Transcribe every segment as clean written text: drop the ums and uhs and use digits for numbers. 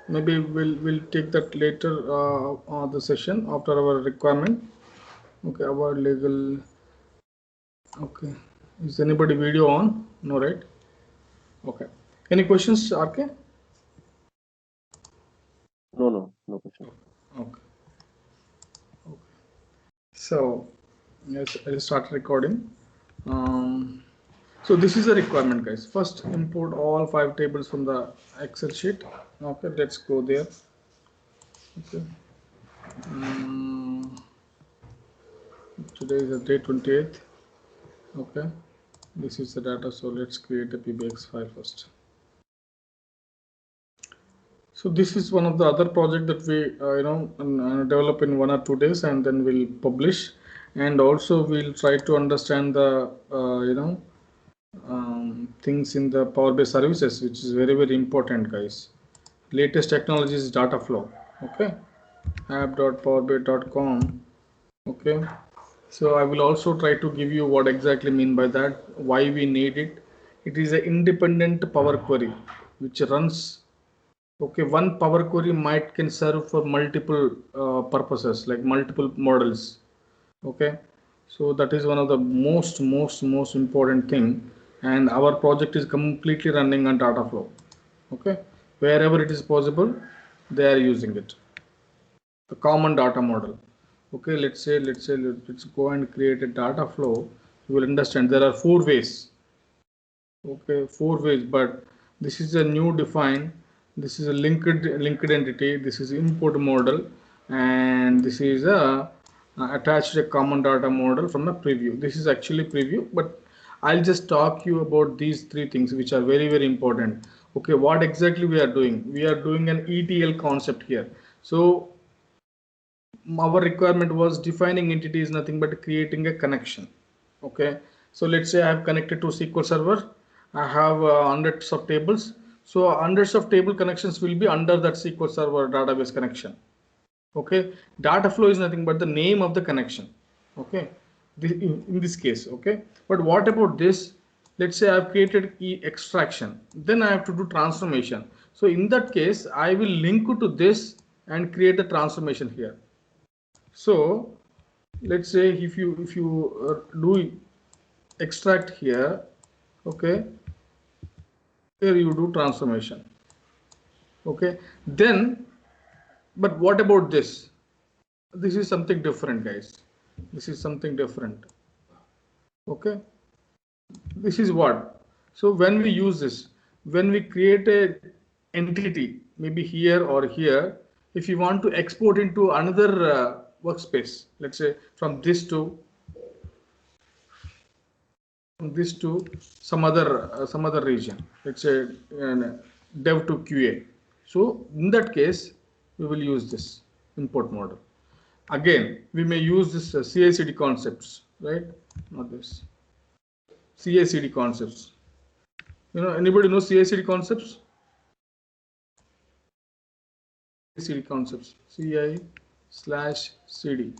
Maybe we'll take that later on the session after our requirement. Okay, our legal. Okay, is anybody video on? No, right? Okay. Any questions, RK? No question. Okay. So yes, I'll start recording. So this is a requirement, guys. First, import all 5 tables from the Excel sheet. Okay, let's go there. Okay. Today is the day 28th. Okay. This is the data. So let's create a PBX file first. So this is one of the other project that we develop in 1 or 2 days, and then we'll publish. And also we'll try to understand the things in the Power BI services, which is very important, guys. Latest technology is data flow. Okay, app.powerbi.com. Okay, so I will also try to give you what exactly mean by that, why we need it. It is an independent Power Query which runs. Okay, one Power Query can serve for multiple purposes, like multiple models. Okay, so that is one of the most important thing, and our project is completely running on data flow. Okay, wherever it is possible, they are using it, the common data model. Okay, let's go and create a data flow. You will understand there are 4 ways. Okay, 4 ways, but this is a new define. This is a linked entity. This is import model, and this is a attached a common data model from a preview. This is actually preview, but I'll just talk you about these 3 things which are very important. Okay, what exactly we are doing? We are doing an ETL concept here. So our requirement was defining entity is nothing but creating a connection. Okay, so let's say I have connected to SQL Server. I have hundreds of tables. So hundreds of table connections will be under that SQL Server database connection. Okay, data flow is nothing but the name of the connection. Okay, in this case. Okay, but what about this? Let's say I've created extraction, then I have to do transformation. So in that case, I will link to this and create the transformation here. So let's say if you do extract here, okay, here you do transformation. Okay, then, but what about this? This is something different, guys. This is something different. Okay, this is what. So when we use this, when we create a entity, maybe here or here, if you want to export into another workspace, let's say from this to some other region, let's say dev to QA. So in that case, we will use this import model. Again, we may use this CI/CD concepts, right? Not this CI/CD concepts. Anybody know CI/CD concepts? CI/CD concepts. CI/CD.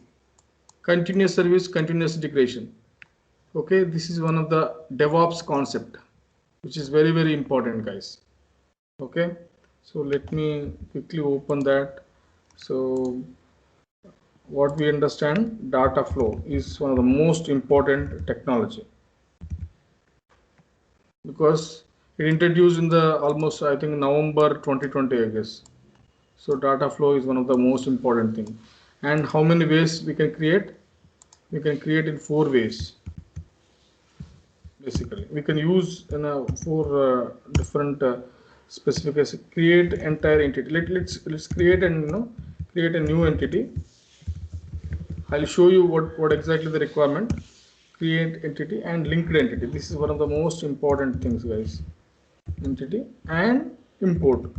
Continuous service, continuous integration. Okay, this is one of the DevOps concept, which is very important, guys. Okay, so let me quickly open that. So what we understand, data flow is one of the most important technology, because it introduced in the almost, I think, November 2020, I guess. So data flow is one of the most important thing. And how many ways we can create? We can create in 4 ways. Basically, we can use in 4 different specifications. Create entire entity. Let's create and create a new entity. I'll show you what exactly the requirement. Create entity and linked entity. This is one of the most important things, guys. Entity and import.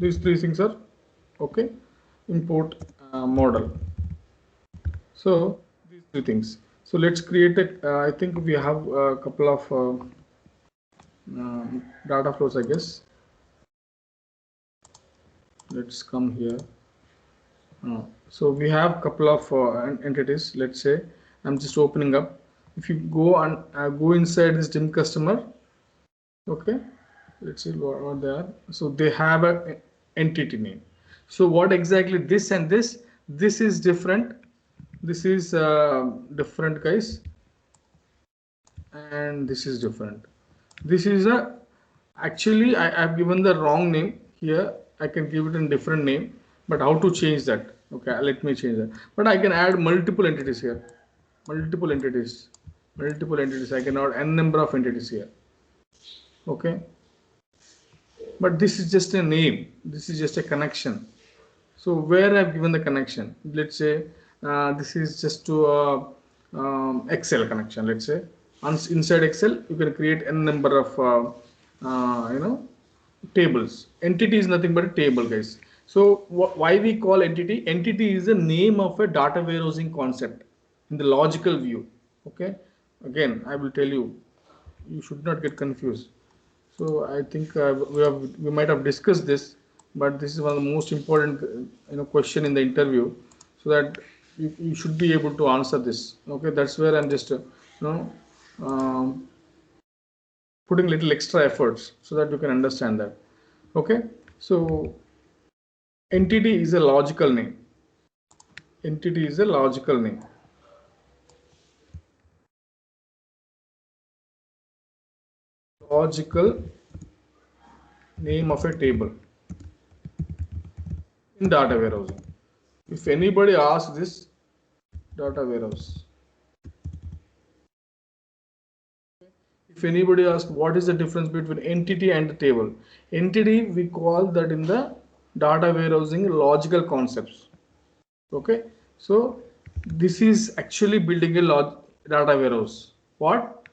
These 3 things are okay. Import model. So these 3 things. So let's create it. I think we have a couple of data flows, I guess. Let's come here. So we have a couple of entities. Let's say I'm just opening up. If you go and go inside this dim customer, okay, let's see what they are. So they have a entity name. So what exactly this and this is different. This is different, guys, and this is different. This is a actually I have given the wrong name here. I can give it a different name, but how to change that? Okay, let me change that. But I can add multiple entities here. Multiple entities. Multiple entities. I can add n number of entities here. Okay, but this is just a name. This is just a connection. So where I've given the connection, let's say this is just to a Excel connection. Let's say inside Excel you can create n number of tables. Entity is nothing but a table, guys. So why we call entity? Entity is the name of a data warehousing concept in the logical view. Okay, again I will tell you, you should not get confused. So I think we might have discussed this, but this is one of the most important question in the interview, so that you should be able to answer this. Okay, that's where I'm just um, putting little extra efforts so that you can understand that. Okay, so entity is a logical name. Entity is a logical name. Logical name of a table in data warehousing. If anybody asks this, data warehouse. If anybody asks what is the difference between entity and the table, entity we call that in the data warehousing logical concepts. Okay, so this is actually building a data warehouse. What?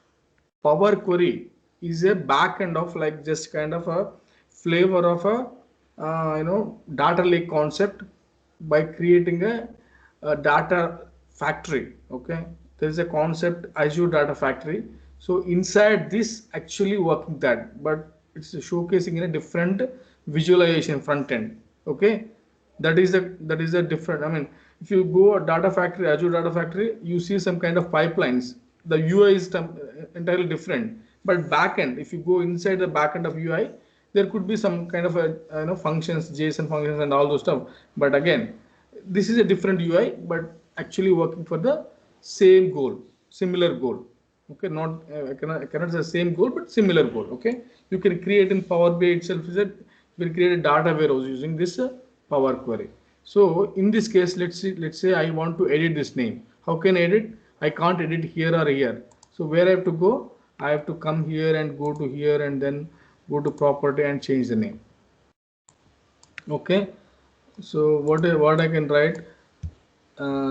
Power Query is a back end of like just kind of a flavor of a data lake concept by creating a data factory. Okay, there is a concept Azure Data Factory. So inside this actually working that, but it's showcasing in a different visualization front end. Okay, that is a different. I mean, if you go a data factory, Azure Data Factory, you see some kind of pipelines. The UI is entirely different, but backend, if you go inside the backend of UI, there could be some kind of a functions, JSON functions, and all those stuff. But again, this is a different UI, but actually working for the same goal, similar goal. Okay, not I cannot say same goal, but similar goal. Okay, you can create in Power BI itself. Is that you can create a data warehouse using this Power Query. So in this case, let's say I want to edit this name. How can I edit? I can't edit here or here. So where I have to go? I have to come here and go to here and then go to property and change the name. Okay. So what I can write?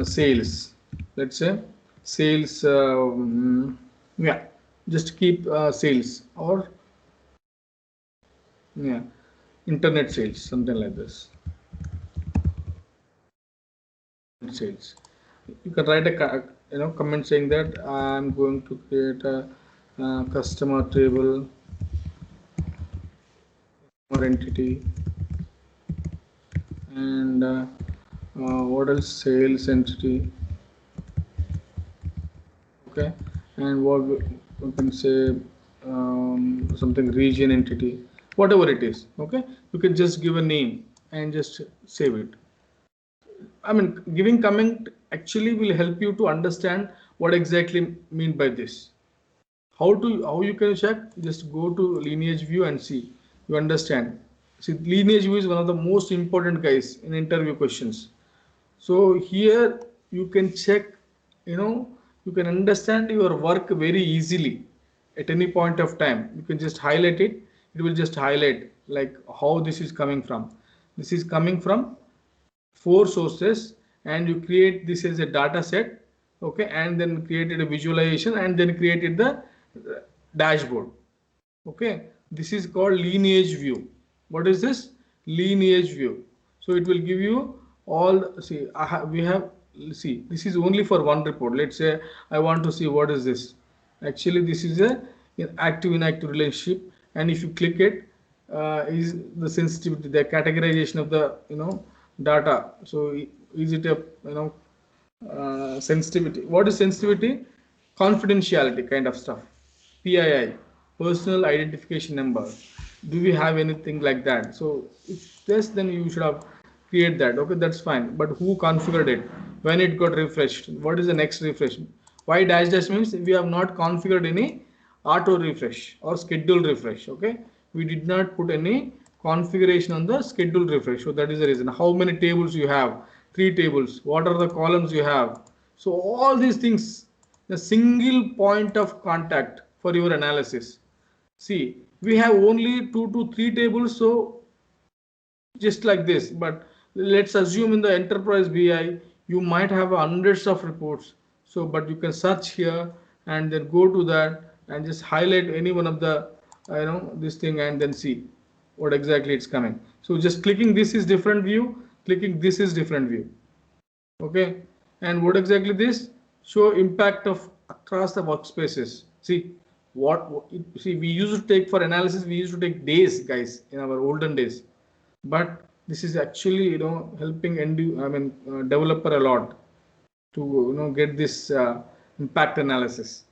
Sales. Let's say sales. Yeah. Just keep sales or yeah, internet sales, something like this. Sales. You can write a comment saying that I'm going to create a customer table or entity, and what else? Sales entity. Okay, and what we can say, something region entity, whatever it is. Okay, you can just give a name and just save it. I mean, giving comment actually will help you to understand what exactly mean by this. How you can check? Just go to lineage view and see. You understand. See, lineage view is one of the most important guys in interview questions. So here you can check, you can understand your work very easily at any point of time. You can just highlight it. It will just highlight like how this is coming from. This is coming from 4 sources, and you create this as a data set. Okay, and then created a visualization and then created the dashboard. Okay, this is called lineage view. What is this? Lineage view. So it will give you all. See, we have, see, this is only for one report. Let's say I want to see what is this. Actually this is a active inactive relationship, and if you click it, is the sensitivity, the categorization of the data. So is it a sensitivity? What is sensitivity? Confidentiality kind of stuff. PII, personal identification number. Do we have anything like that? So if yes, then you should have create that. Okay, that's fine. But who configured it? When it got refreshed? What is the next refresh? Why dash dash means we have not configured any auto refresh or schedule refresh. Okay, we did not put any configuration on the schedule refresh. So that is the reason. How many tables you have? 3 tables. What are the columns you have? So all these things, the single point of contact for your analysis. See, we have only 2 to 3 tables, so just like this. But let's assume in the enterprise BI, you might have hundreds of reports. So, but you can search here and then go to that and just highlight any one of the, this thing and then see what exactly it's coming. So just clicking this is different view, clicking this is different view. Okay, and what exactly this? Show impact of across the workspaces. See see, we used to take for analysis, we used to take days, guys, in our olden days, but this is actually helping developer a lot to get this impact analysis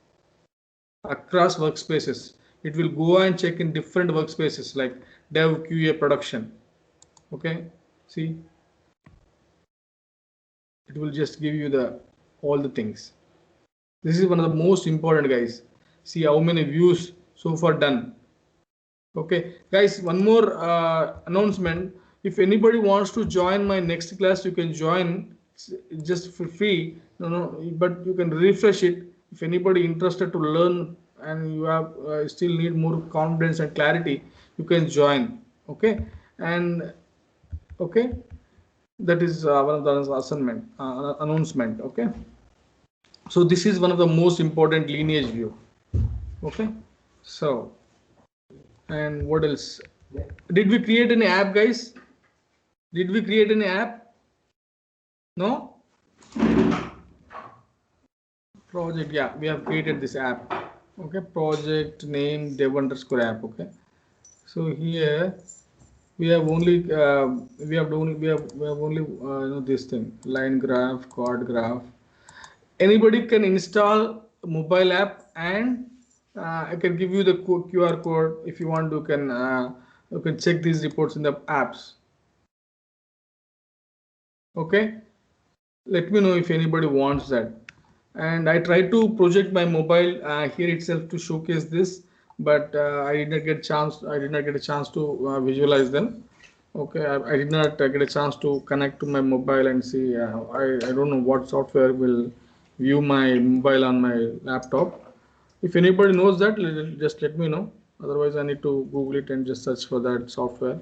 across workspaces. It will go and check in different workspaces like dev, QA, production. Okay, see, it will just give you the all the things. This is one of the most important, guys. See how many views so far done. Okay, guys, one more announcement. If anybody wants to join my next class, you can join just for free. But you can refresh it. If anybody interested to learn and you have still need more confidence and clarity, you can join. Okay, and okay, that is one of the assignment announcement. Okay, so this is one of the most important lineage view. Okay, so and what else? Did we create any app, guys? Did we create any app? No? Project, yeah, we have created this app. Okay, project name dev underscore app. Okay, so here we have only this thing, line graph, chord graph. Anybody can install mobile app, and I can give you the QR code if you want. You can check these reports in the apps. Okay, let me know if anybody wants that. And I try to project my mobile here itself to showcase this, but I did not get a chance to visualize them. Okay, I did not get a chance to connect to my mobile and see. I don't know what software will view my mobile on my laptop. If anybody knows that, just let me know. Otherwise, I need to Google it and just search for that software.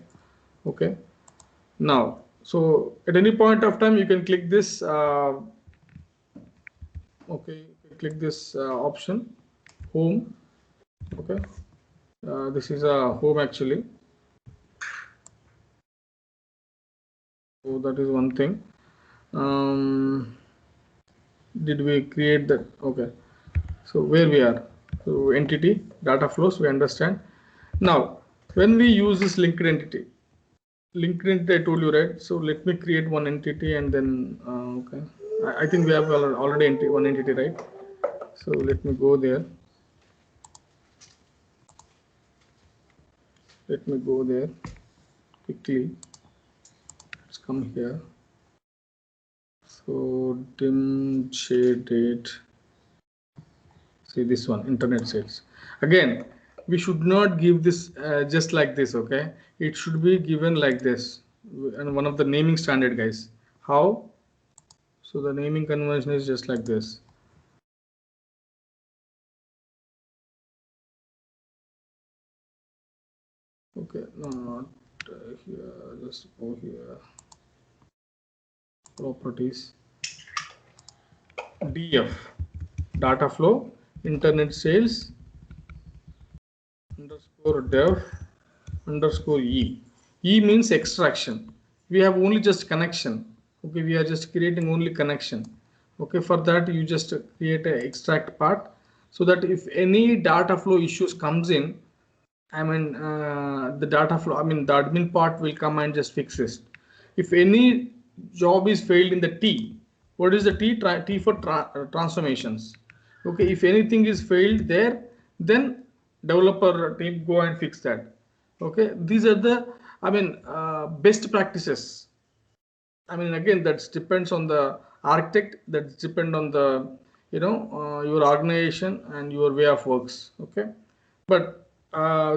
Okay. Now, so at any point of time, you can click this. Okay, click this option, home. Okay, this is a home actually. So that is one thing. Did we create that? Okay, so where we are, so entity data flows, we understand. Now when we use this linked entity I told you, right? So let me create one entity and then okay, I think we have already one entity, right? So let me go there. Let me go there quickly. Let's come here. So dim shade date. See this one, internet sales. Again, we should not give this just like this. Okay, it should be given like this, and one of the naming standard, guys. How? So the naming convention is just like this. Okay, no, not here. Just go here. Properties. DF, data flow, internet sales underscore dev underscore E. E means extraction. We have only just connection. Okay, we are just creating only connection. Okay, for that you just create a extract part, so that if any data flow issues comes in, the data flow, the admin part will come and just fix this. If any job is failed in the T, what is the T? T for transformations. Okay, if anything is failed there, then developer team go and fix that. Okay, these are the, best practices. I mean, again, that depends on the architect. That depend on the, your organization and your way of works. Okay, but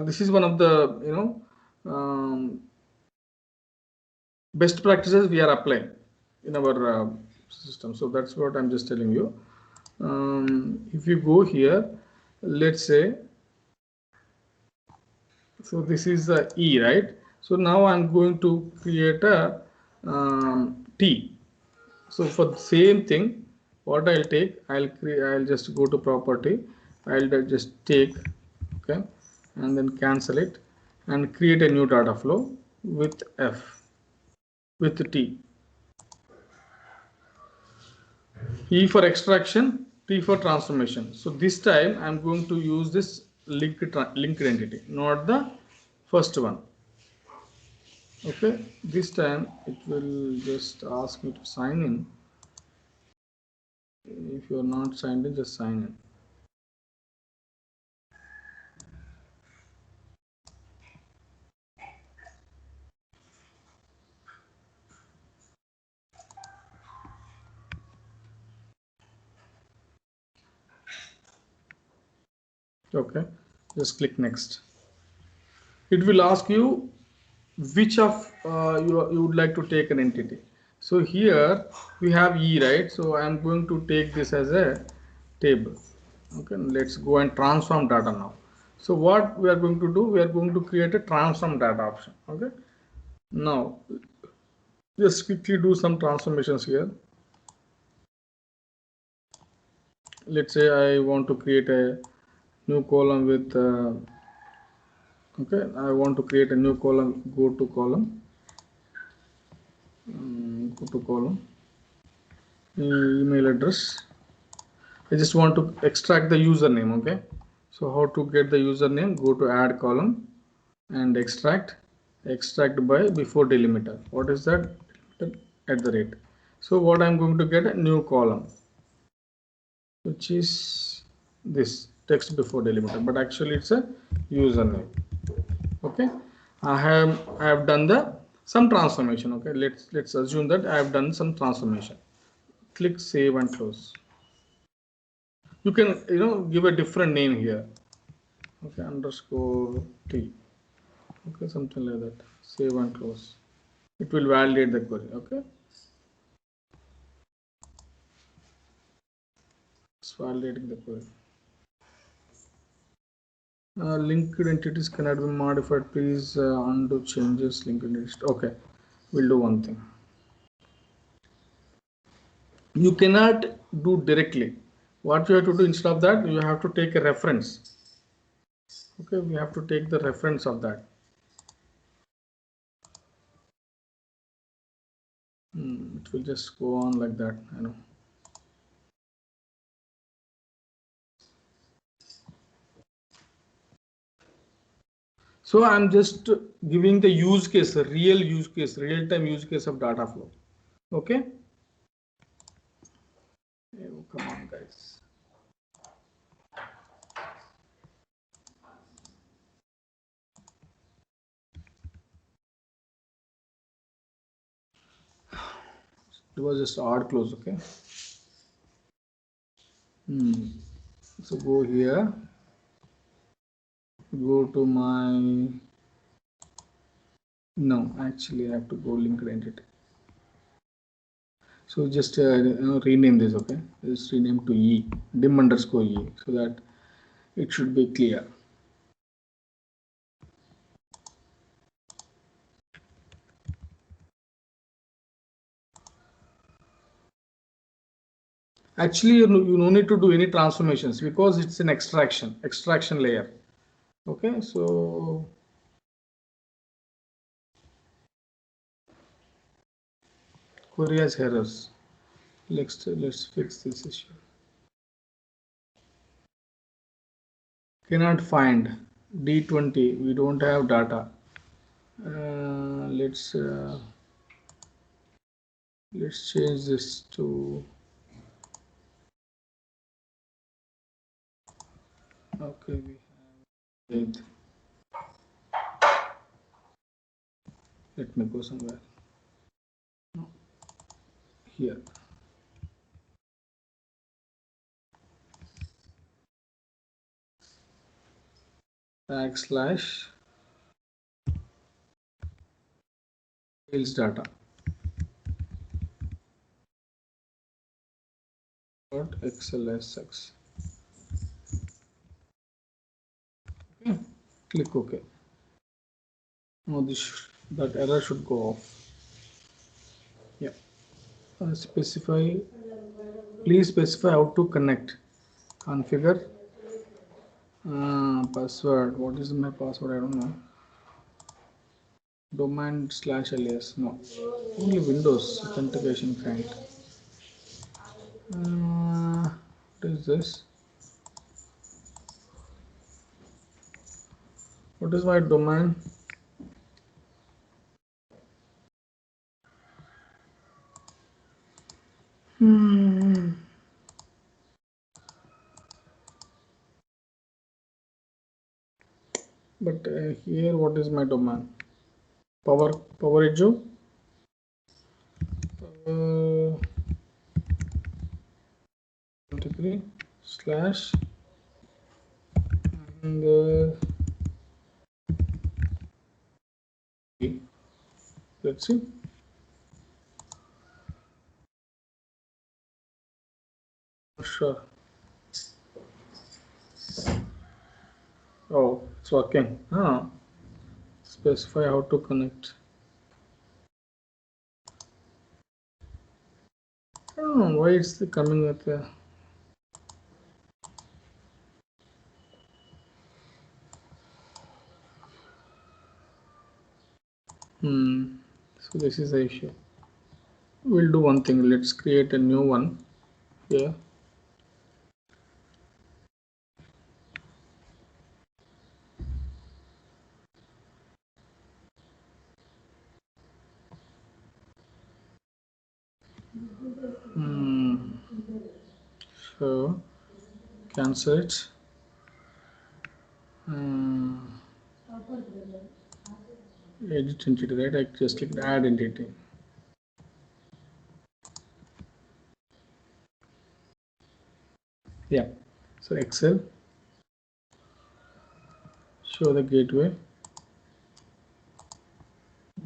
this is one of the, best practices we are applying in our system. So that's what I'm just telling you. If you go here, let's say, so this is the E, right? So now I'm going to create a T. So for the same thing, what I'll take, I'll just go to property, I'll just take, okay, and then cancel it and create a new data flow with F, with T. E for extraction, T for transformation. So this time I'm going to use this linked entity, not the first one. Okay, this time it will just ask me to sign in. If you are not signed in, just sign in. Okay, just click next. It will ask you which of you would like to take an entity. So here we have E, right? So I am going to take this as a table. Okay, let's go and transform data now. So what we are going to do, we are going to create a transform data option. Okay, now just quickly do some transformations here. Let's say I want to create a new column with okay, I want to create a new column. Go to column, go to column, email address. I just want to extract the username. Okay, so how to get the username? Go to add column and extract by before delimiter. What is that? At the rate. So what I'm going to get, a new column, which is this text before delimiter, but actually it's a username. Okay, I have done the some transformation. Okay, let's assume that I have done some transformation. Click save and close. You can give a different name here. Okay, underscore T. Okay, something like that. Save and close. It will validate the query. Okay, it's validating the query. Linked entities cannot be modified. Please undo changes. Linked entities. Okay, we'll do one thing. You cannot do directly. What you have to do, instead of that, you have to take a reference. Okay, we have to take the reference of that. It will just go on like that. I know. So I'm just giving the use case, a real use case, real-time use case of data flow. Okay. Oh, come on, guys. It was just odd close. Okay. So go here. Go to my. No, actually, I have to go linked entity. So just rename this. Okay, just rename to E, dim underscore E, so that it should be clear. Actually, you no need to do any transformations because it's an extraction layer. Okay, so query has errors. Let's fix this issue. Cannot find D20. We don't have data. Let's change this to. Okay, we have it. Let me go somewhere here. /sales data .xlsx. Okay. Click OK. Now that error should go off. Yeah. Specify. Please specify how to connect. Configure. Password. What is my password? I don't know. Domain/alias. No. Only Windows authentication client. What is this? What is my domain? But here, what is my domain? PowerEdge. 23 slash and let's see. Sure. Oh, it's working. Specify how to connect. I don't know why it's coming with a so this is the issue. We'll do one thing. Let's create a new one here. So cancel it. Edit entity, right? I just click add entity. Yeah. So Excel. Show the gateway.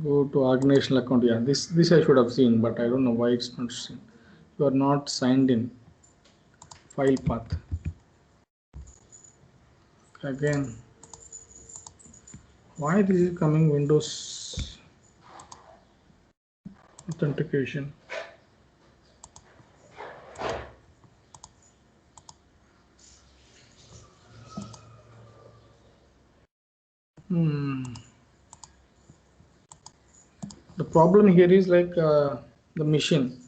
Go to organizational account. Yeah, this I should have seen, but I don't know why it's not seen. You are not signed in. File path. Again, why this is coming? Windows authentication. The problem here is like the machine.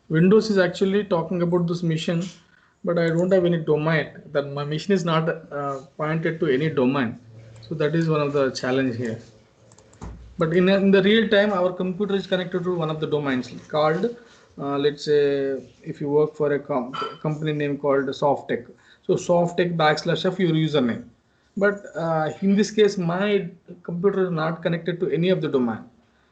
Windows is actually talking about this machine, but I don't have any domain. That my machine is not pointed to any domain. So that is one of the challenge here. But in the real time, our computer is connected to one of the domains called, let's say, if you work for a company name called Softtech. So Softtech /f your username. But in this case, my computer is not connected to any of the domain.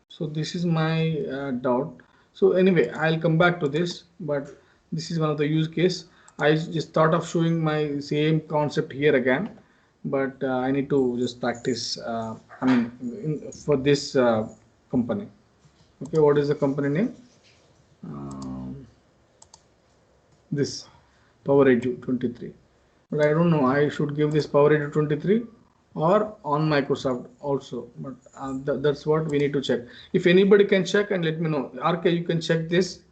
So this is my doubt. So anyway, I'll come back to this, but this is one of the use case. I just thought of showing my same concept here again, but I need to just practice. I mean, for this company. Okay, what is the company name? This PowerEdge 23. But I don't know. I should give this PowerEdge 23 or on Microsoft also. But that's what we need to check. If anybody can check and let me know. RK, you can check this.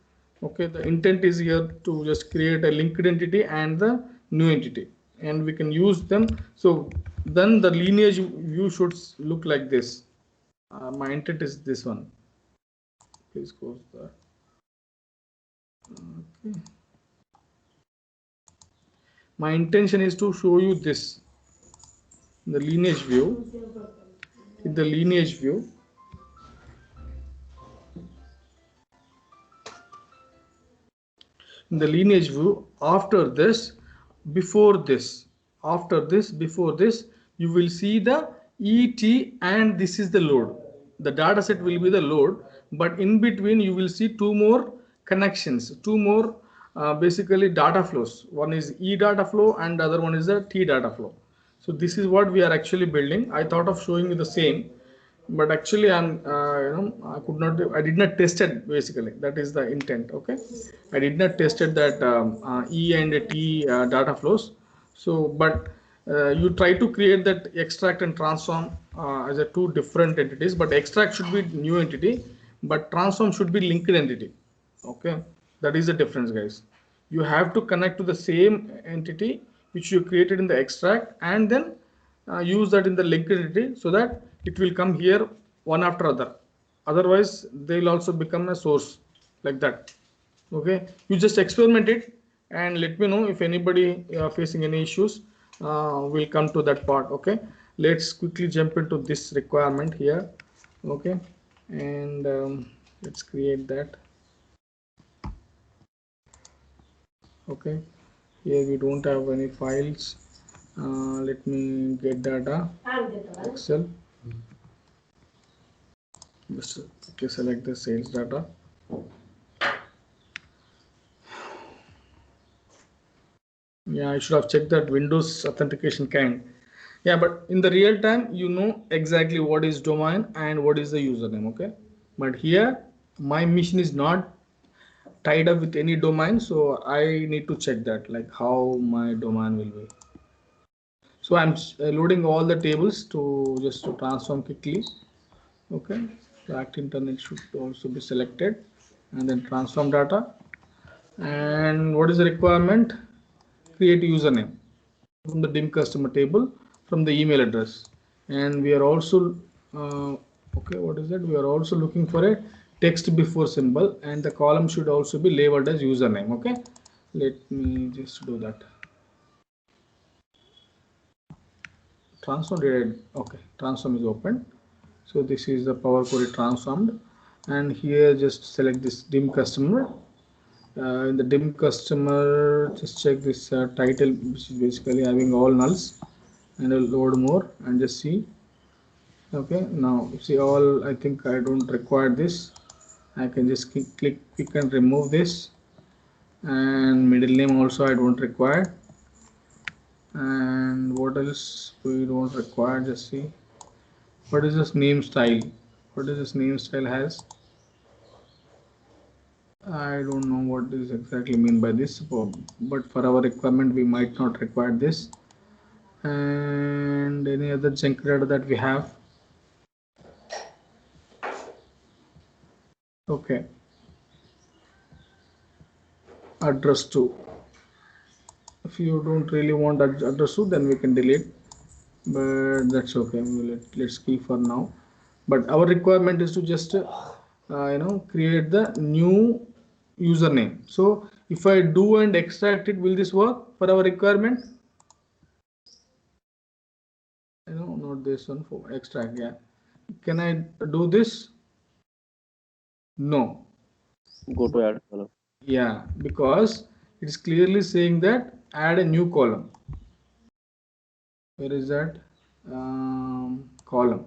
Okay, the intent is here to just create a linked entity and the new entity, and we can use them. So then the lineage view should look like this. My intent is this one. Please close that. Okay. My intention is to show you this. The lineage view. In the lineage view, after this, before this, after this, before this, you will see the ET, and this is the load. the data set will be the load, but in between you will see two more connections, two more basically data flows. One is E data flow and the other one is the T data flow. So this is what we are actually building. I thought of showing you the same, but actually I could not, I did not test it basically. That is the intent. Okay, I did not tested that E and T data flows. So but you try to create that extract and transform as a two different entities, but extract should be new entity, but transform should be linked entity. Okay, that is the difference, guys. You have to connect to the same entity which you created in the extract, and then use that in the linked entity so that it will come here one after other. Otherwise they will also become a source like that. Okay, you just experiment it and let me know if anybody facing any issues. We'll come to that part. Okay, let's quickly jump into this requirement here. Okay, and let's create that. Okay, here we don't have any files. Let me get data Excel. Just okay, select the sales data. Yeah, I should have checked that Windows authentication kind. Yeah, but in the real time, you know exactly what is domain and what is the username. Okay, but here my machine is not tied up with any domain, so I need to check that, like how my domain will be. So I'm loading all the tables to just to transform quickly. Okay, so Act Internet should also be selected, and then transform data. And what is the requirement? Create username from the dim customer table from the email address, and we are also okay, what is that, we are also looking for a text before symbol, and the column should also be labeled as username. Okay, let me just do that. Transform did okay, transform is open. So this is the Power Query transformed, and here just select this dim customer. In the dim customer, just check this title, which is basically having all nulls, and I'll load more and just see. Okay, now see all, I think I don't require this. I can just click and remove this, and middle name also I don't require. And what else we don't require? Just see what is this name style. What is this name style has? I don't know what is exactly mean by this, but for our requirement we might not require this. And any other junk data that we have. Okay, address to. If you don't really want address to, then we can delete, but that's okay. Let's keep for now. But our requirement is to just create the new username. So if I do and extract it, will this work for our requirement? Not this one, for extract. Yeah, can I do this? No. Go to add column. Yeah, because it's clearly saying that add a new column. Where is that? Column.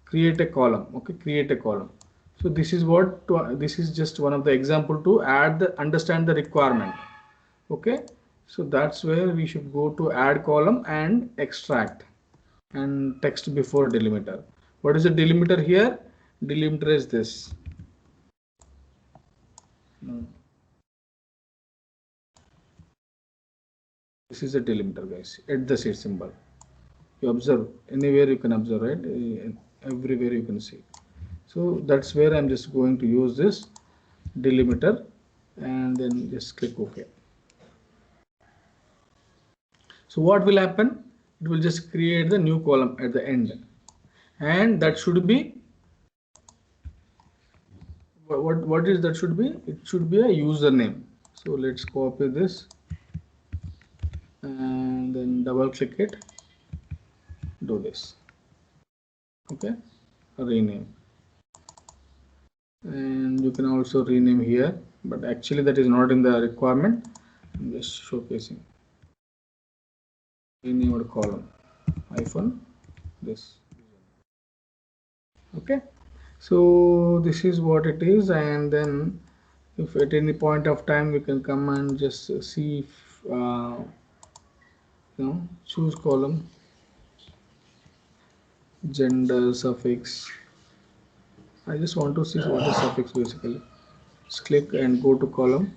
Create a column. Okay, create a column. So this is what this is just one of the example to add the understand the requirement. Okay, so that's where we should go to add column and extract and text before delimiter. What is the delimiter here? Delimiter is this. This is a delimiter, guys, at the seed symbol. You observe anywhere, you can observe, right? Everywhere you can see. So that's where I'm just going to use this delimiter, and then just click OK. So what will happen? It will just create the new column at the end, and that should be what is that should be? It should be a username. So let's copy this and then double click it, do this. Okay, rename, and you can also rename here, but actually that is not in the requirement. I'm just showcasing. Rename column hyphen this. Okay, So this is what it is, and then if at any point of time we can come and just see if, choose column, gender, suffix. I just want to see what is suffix basically. Just click and go to column,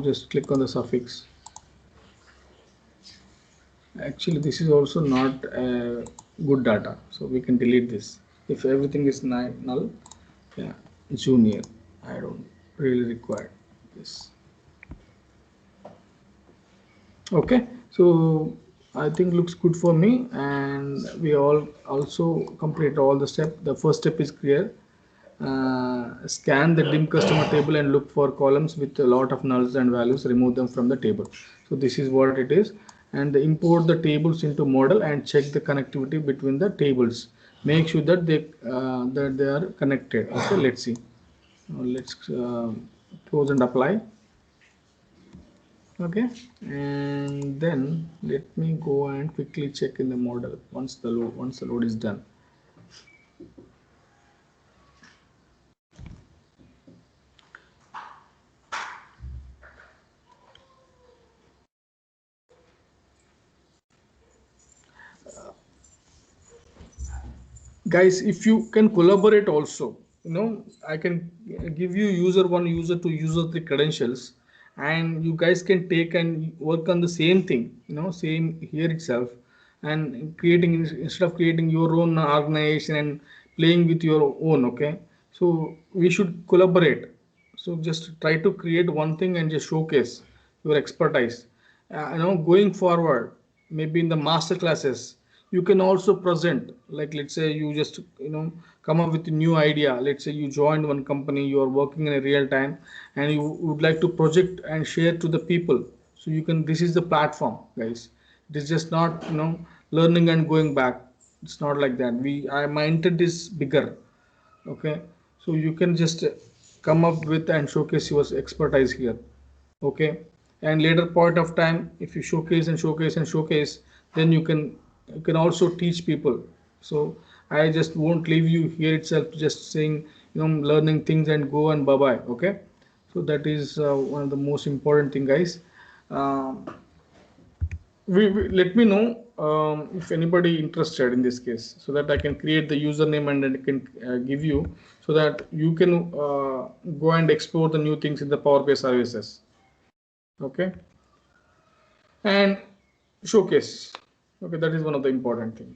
just click on the suffix. Actually this is also not good data, so we can delete this. If everything is null, yeah, junior, I don't really require this. Okay, so I think looks good for me, and we all also complete all the step. The first step is clear. Scan the dim customer table and look for columns with a lot of nulls and values, remove them from the table. So this is what it is, and import the tables into model and check the connectivity between the tables. Make sure that they are connected. Okay, let's see. Let's close and apply. Okay, and then let me go and quickly check in the model once the load is done. Guys, if you can collaborate also, I can give you user 1, user 2, user 3 credentials, and you guys can take and work on the same thing, same here itself, and creating, instead of creating your own organization and playing with your own. Okay, so we should collaborate. So just try to create one thing and just showcase your expertise. Going forward, maybe in the master classes, you can also present, like let's say you just come up with a new idea. Let's say you joined one company, you are working in a real time, and you would like to project and share to the people. So you can, this is the platform, guys. It is just not learning and going back. It's not like that. My intent is bigger. Okay, so you can just come up with and showcase your expertise here. Okay, and later point of time, if you showcase and showcase and showcase, then you can also teach people. So I just won't leave you here itself just saying learning things and go and bye bye. Okay, so that is one of the most important thing, guys. um, Let me know if anybody interested in this case, so that I can create the username and then I can give you, so that you can go and explore the new things in the Power BI services. Okay, and showcase. Okay, that is one of the important thing.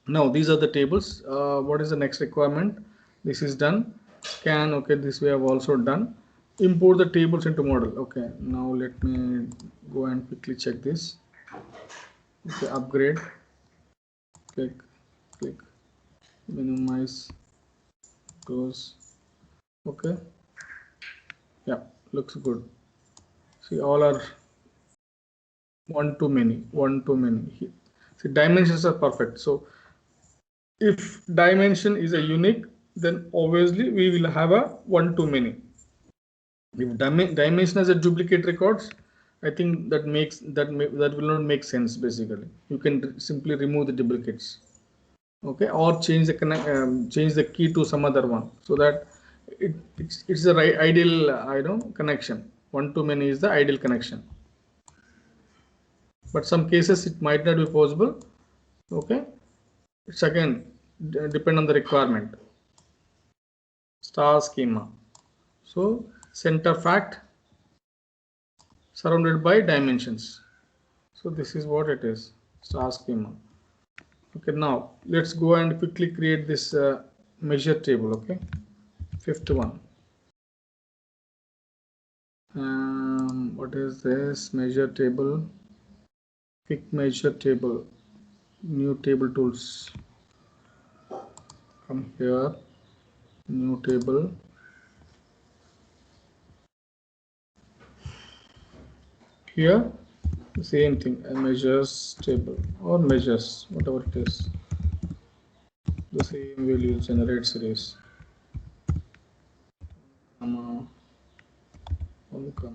Now these are the tables. What is the next requirement? This is done. Scan. Okay, this we have also done. Import the tables into model. Okay, now let me go and quickly check this. Okay, upgrade. Click, minimize, close. Okay, yeah, looks good. See, all are one too many. See, dimensions are perfect. So if dimension is a unique, then obviously we will have a one too many. If dimension has a duplicate records, I think that will not make sense. Basically, you can simply remove the duplicates. Okay, or change the key to some other one, so that it's the right ideal connection. One to many is the ideal connection, but some cases it might not be possible. Okay, it's again depend on the requirement. Star schema. So center fact surrounded by dimensions. So this is what it is, star schema. Okay, now let's go and quickly create this measure table. Okay, fifth one. What is this measure table? Quick measure table, new table tools. Come here, new table. Here, same thing, a measures table or measures, whatever it is. The same will use generate series. Comma, comma.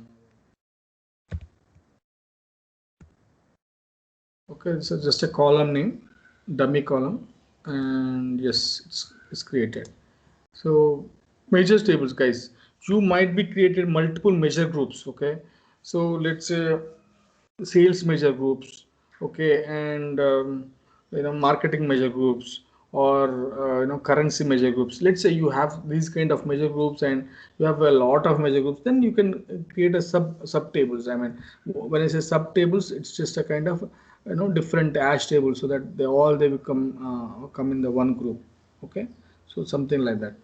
Okay, this is just a column name, dummy column. and yes, it's created. So measures tables, guys, you might be created multiple measure groups. Okay, so let's say sales measure groups, okay, and marketing measure groups, or currency measure groups. Let's say you have these kind of measure groups and you have a lot of measure groups, then you can create a sub tables. I mean, when I say sub tables, it's just a kind of different ash table, so that they become come in the one group. Okay, so something like that.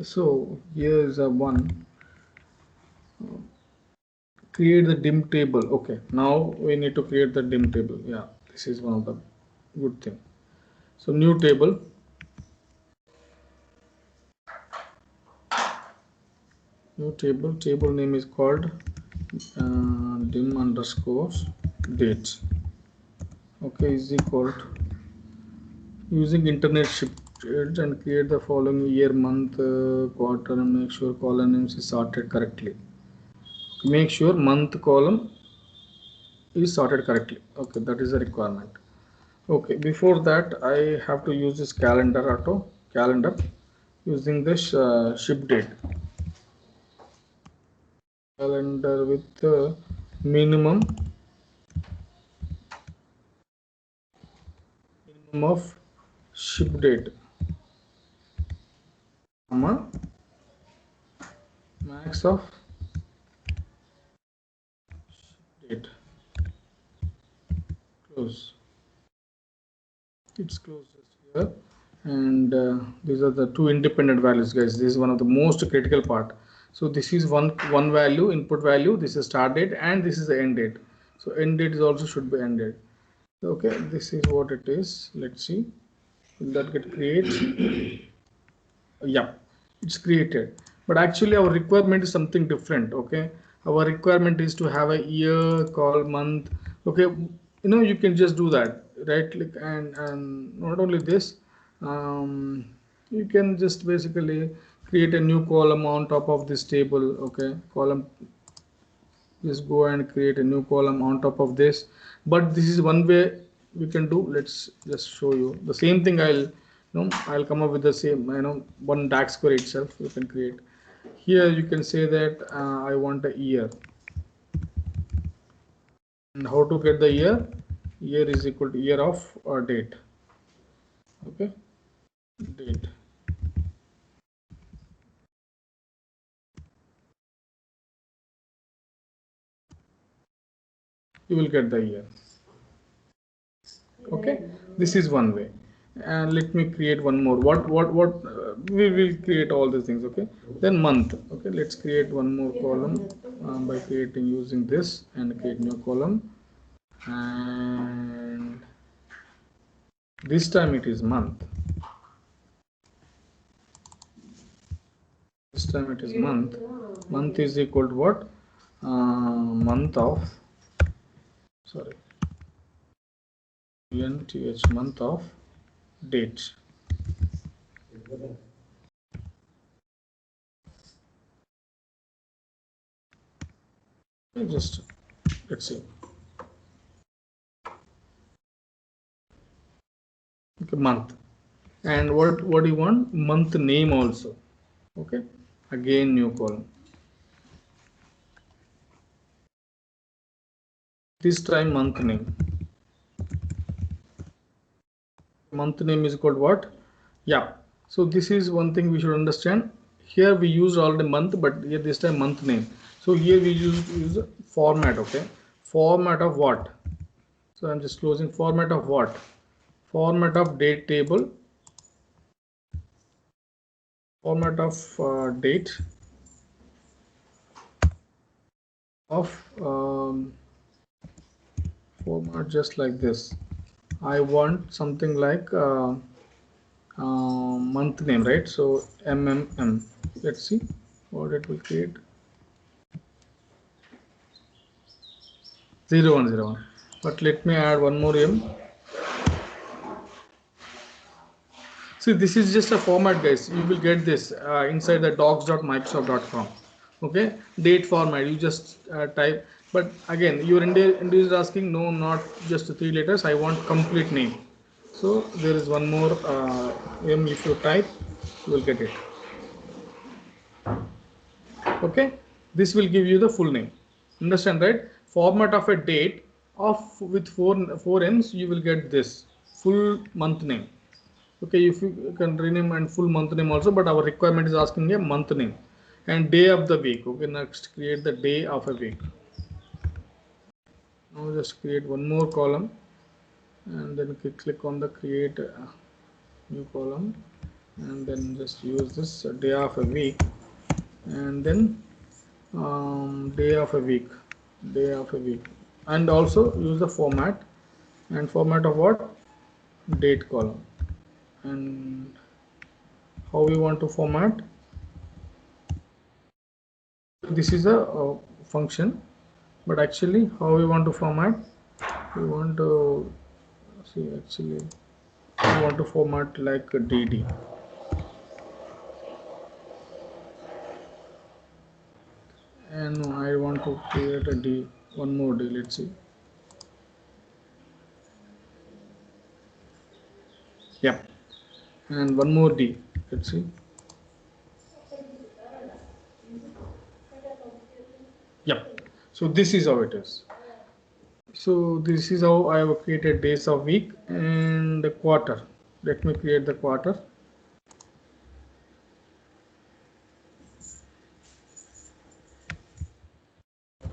So here's a one. Create the dim table. Okay, now we need to create the dim table. Yeah, this is one of the good thing. So new table, table name is called dim underscores date. Okay, is equal to using internet shift and create the following year, month, quarter, and make sure column names is sorted correctly. Make sure month column is sorted correctly. Okay, that is a requirement. Okay, before that I have to use this calendar using this ship date calendar with minimum of ship date, max of ship date. Close. It's closed here, and these are the two independent values, guys. This is one of the most critical part. So this is one value, input value. This is start date, and this is the end date. So end date is also should be ended. Okay, this is what it is. Let's see, will that get created? Yeah, it's created, but actually our requirement is something different. Okay, our requirement is to have a year, call, month. Okay, you can just do that, right click, and not only this, you can just basically create a new column on top of this table. Okay, column, just go and create a new column on top of this. But this is one way we can do. Let's just show you the same thing. I'll come up with the same, one DAX query itself you can create. Here you can say that I want a year, and how to get the year. Year is equal to year of or date. Okay, date. You will get the year. Okay, this is one way. And let me create one more. What we will create all these things. Okay, then month. Okay, let's create one more column by creating using this, and create new column, and this time it is month. This time it is month. Month is equal to what? Month of, sorry, month of date. Just let's see. Okay, month. And what do you want? Month name also. Okay, again new column. This time month name. Month name is called what? Yeah. So this is one thing we should understand. Here we use all the month, but here this time month name. So here we use format. Okay, format of what? So I'm just closing. Format of what? Format of date table. Format of date of format just like this. I want something like month name, right? So MMM. Let's see what it will create. 0101. But let me add one more M. See, this is just a format, guys. You will get this inside the docs.microsoft.com. Okay, date format. You just type. But again, your India is asking, no, not just 3 letters. I want complete name. So there is one more M. If you type, you will get it. Okay, this will give you the full name. Understand, right? Format of a date of with four M's, you will get this full month name. Okay, if you can rename and full month name also, but our requirement is asking a month name and day of the week. Okay, next create the day of a week. Now just create one more column and then click on the create new column, and then just use this day of a week, and then day of a week, and also use the format, and format of what? Date column. And how we want to format? This is a function, but actually how we want to format? We want to see, actually we want to format like a dd. And I want to create a d, one more d. Let's see. Yeah, and one more d. Let's see. Yep. So this is how it is. So this is how I have created days of week and the quarter. Let me create the quarter.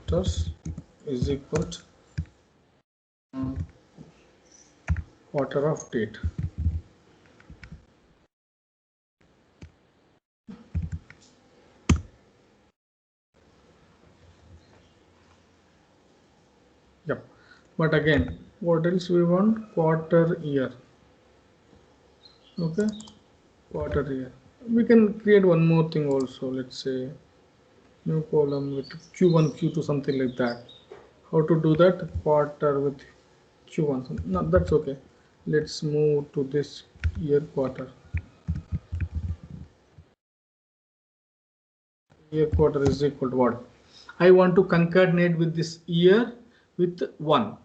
Quarters is equal to quarter of date. Yep. But again, what else we want? Quarter year. Okay. Quarter year. We can create one more thing also. Let's say new column with Q1, Q2, something like that. How to do that? Quarter with Q1. No, that's okay. Let's move to this year quarter. Year quarter is equal to what? I want to concatenate with this year with 1,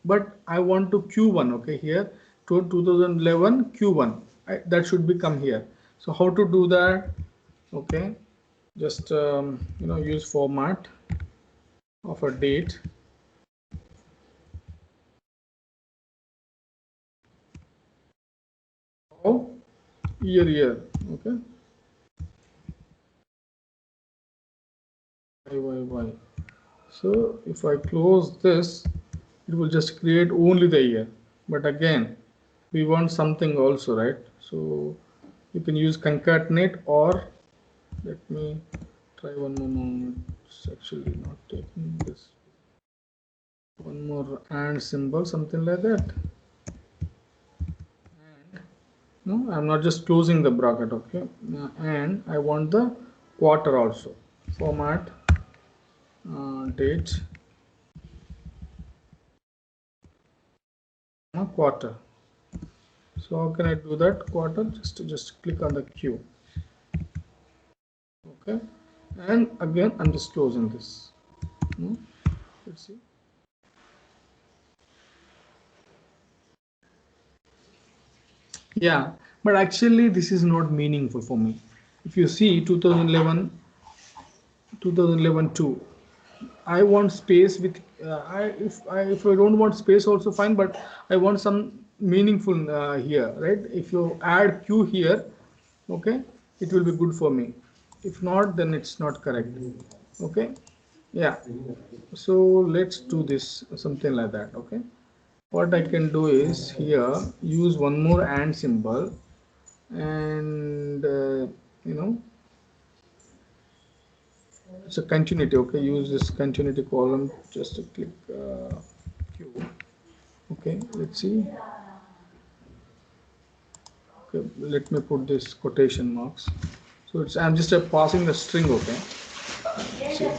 but I want to Q1. Okay, here to 2011 Q1, that should become here. So how to do that? Okay, just use format of a date. Oh, year. Okay, y. So if I close this, it will just create only the year. But again, we want something also, right? So you can use concatenate, or let me try one more moment. It's actually not taking this. One more and symbol, something like that. And no, I'm not just closing the bracket. Okay, and I want the quarter also. Format date quarter. So how can I do that? Quarter, just click on the Q. Okay, and again I'm just closing this. Let's see. Yeah, but actually this is not meaningful for me. If you see 2011 2, I want space with if I don't want space also fine, but I want some meaningful here, right? If you add Q here, okay, it will be good for me. If not, then it's not correct. Okay, yeah. So let's do this, something like that. Okay, what I can do is here use one more and symbol, and it's a continuity. Okay, use this continuity column, just to click Q. Okay, let's see. Okay, let me put this quotation marks. So it's, I'm just passing the string. Okay, see.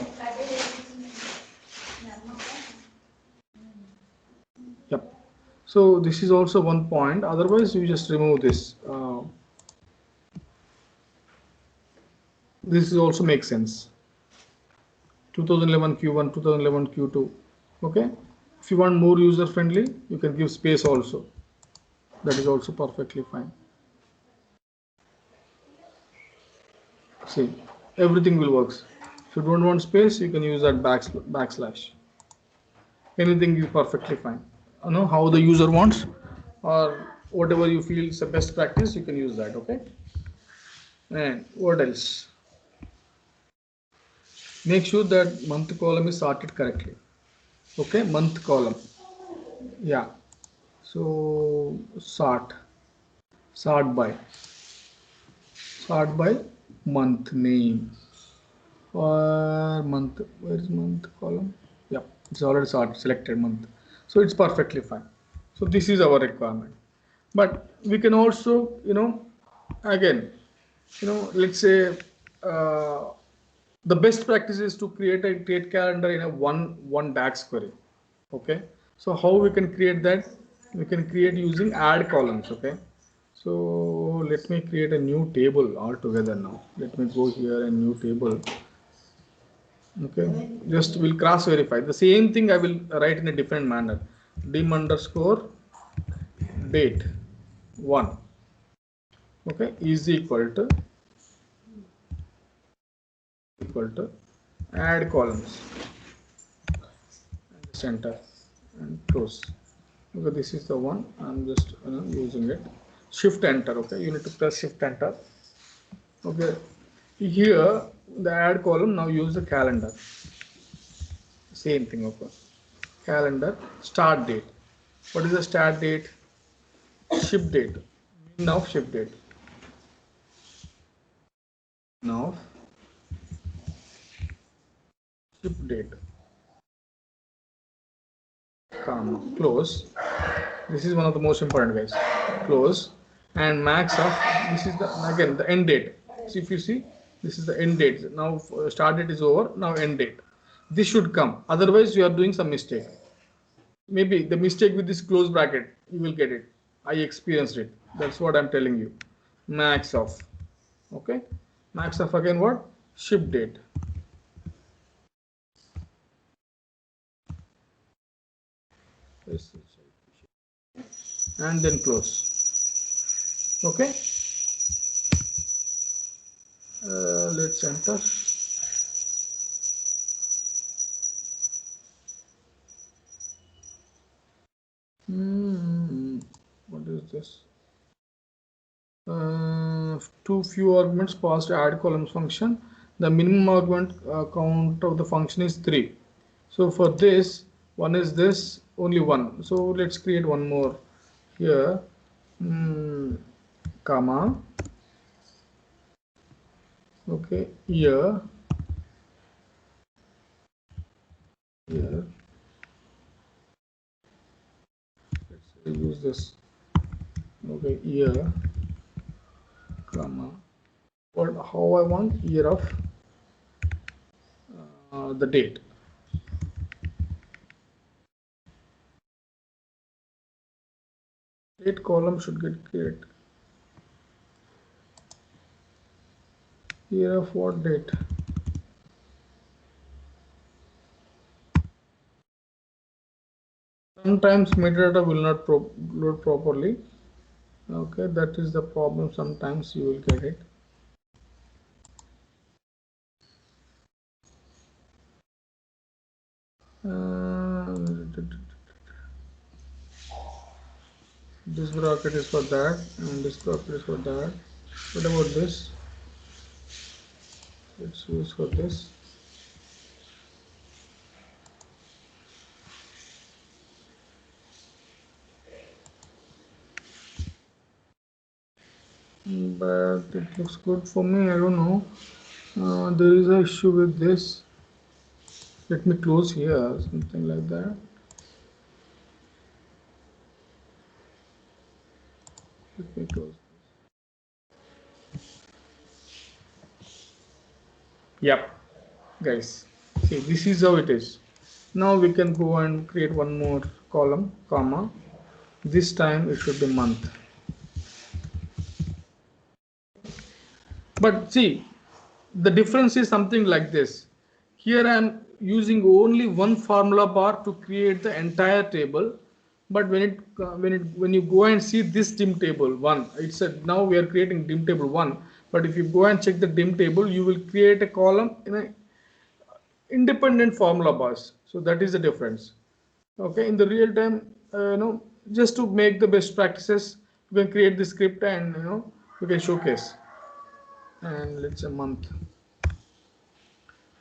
Yep. So this is also one point. Otherwise, you just remove this. This is also makes sense. 2011 Q1, 2011 Q2. Okay. If you want more user friendly, you can give space also. That is also perfectly fine. See, everything will work. If you don't want space, you can use that backslash. Anything is perfectly fine. You know how the user wants, or whatever you feel is the best practice, you can use that. Okay. And what else? Make sure that month column is sorted correctly. Okay, month column. Yeah. So sort by month name or month. Where is month column? Yeah, it's already sorted, selected month. So it's perfectly fine. So this is our requirement. But we can also, again, let's say uh, the best practice is to create a date calendar in a one DAX query. Okay, so how we can create that? We can create using add columns. Okay, so let me create a new table altogether now. Let me go here and new table. Okay, just we'll cross verify the same thing. I will write in a different manner. Dim underscore date 1, okay, is equal to add columns and center and close. Okay, this is the one. I'm just using it. Shift enter. Okay, you need to press shift enter. Okay, here the add column, now use the calendar. Same thing. Okay, calendar start date. What is the start date? Ship date. Now ship date. Now ship date, comma, close. This is one of the most important, guys. Close and max of, this is the, again, the end date. So if you see, this is the end date. Now start date is over, now end date. This should come, otherwise you are doing some mistake. Maybe the mistake with this close bracket, you will get it. I experienced it. That's what I'm telling you. Max of, okay, max of, again what? Ship date. And then close. Okay, let's enter. What is this? Too few arguments passed add columns function. The minimum argument count of the function is 3. So for this, one is this, only one. So let's create one more here, comma, okay, here, let's use this, okay, here, comma, what, how I want, year of the date. Date column should get created. Year of what date? Sometimes metadata will not load properly. Okay, that is the problem. Sometimes you will get it. This bracket is for that, and this bracket is for that. What about this? Let's use for this. But it looks good for me. I don't know. There is an issue with this. Let me close here, something like that. Let me close. Yep, guys. See, this is how it is. Now we can go and create one more column, comma. This time it should be month. But see, the difference is something like this. Here I am using only one formula bar to create the entire table. But when you go and see this dim table one, it's a, now we are creating dim table one. But if you go and check the dim table, you will create a column in a independent formula bars. So that is the difference. Okay, in the real time, just to make the best practices, you can create the script and you can showcase. And let's say month.